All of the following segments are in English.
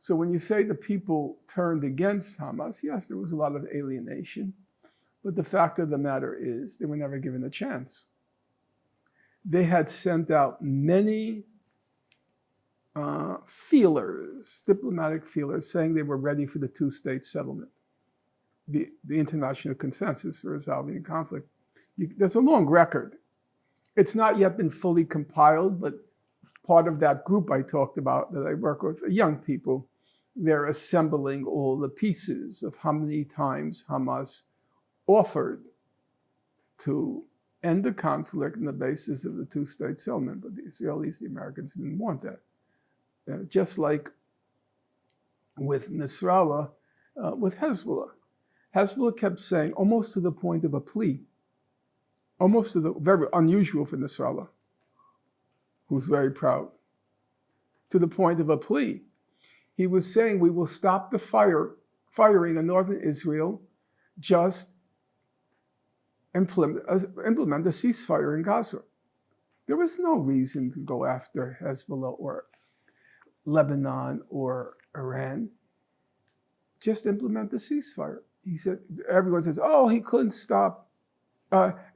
So when you say the people turned against Hamas, yes, there was a lot of alienation. But the fact of the matter is they were never given a chance. They had sent out many feelers, diplomatic feelers, saying they were ready for the two-state settlement, the international consensus for resolving the conflict. There's a long record. It's not yet been fully compiled, but part of that group I talked about that I work with, young people, they're assembling all the pieces of how many times Hamas offered to end the conflict on the basis of the two-state settlement, but the Israelis, the Americans didn't want that. Just like with Nasrallah, with Hezbollah. Hezbollah kept saying, almost to the point of a plea, almost to the, very unusual for Nasrallah, who's very proud, to the point of a plea. He was saying, we will stop the firing in northern Israel, just implement a ceasefire in Gaza. There was no reason to go after Hezbollah or Lebanon or Iran. Just implement the ceasefire. He said, everyone says, oh, he couldn't stop.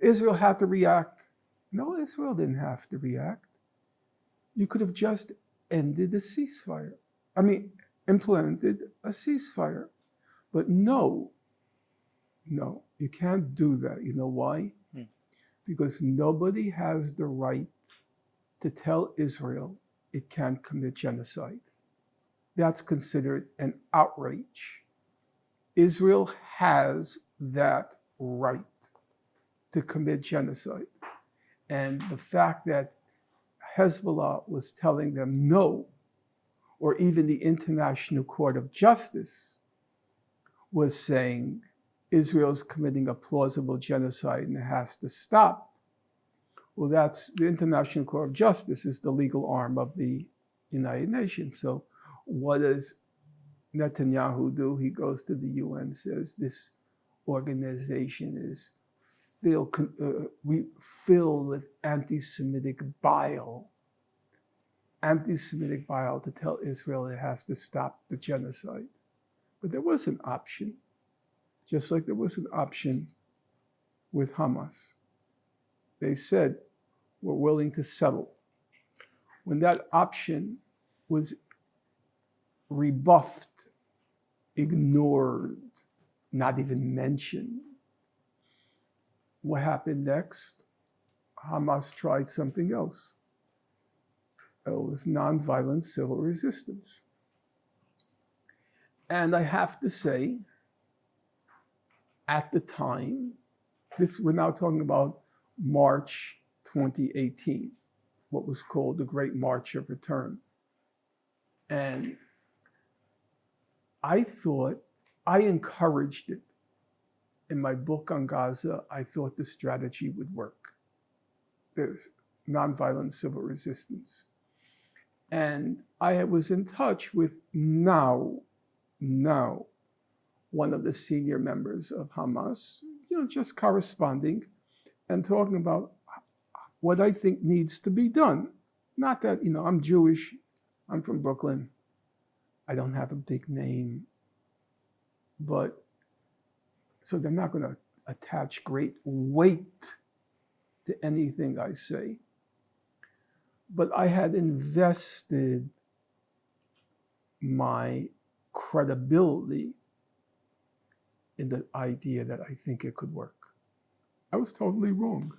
Israel had to react. No, Israel didn't have to react. You could have just ended the ceasefire. Implemented a ceasefire. But no, you can't do that. You know why? Because nobody has the right to tell Israel it can't commit genocide. That's considered an outrage. Israel has that right to commit genocide. And the fact that Hezbollah was telling them no, or even the International Court of Justice was saying Israel's committing a plausible genocide and it has to stop. Well, that's the International Court of Justice is the legal arm of the United Nations. So what does Netanyahu do? He goes to the UN, says this organization is filled with anti-Semitic bile to tell Israel it has to stop the genocide. But there was an option, just like there was an option with Hamas. They said, we're willing to settle. When that option was rebuffed, ignored, not even mentioned, what happened next? Hamas tried something else. It was nonviolent civil resistance. And I have to say, at the time, we're now talking about March 2018, what was called the Great March of Return. And I encouraged it. In my book on Gaza, I thought the strategy would work. There's nonviolent civil resistance. And I was in touch with now, one of the senior members of Hamas, just corresponding and talking about what I think needs to be done. Not that, I'm Jewish, I'm from Brooklyn, I don't have a big name, but so they're not going to attach great weight to anything I say. But I had invested my credibility in the idea that I think it could work. I was totally wrong.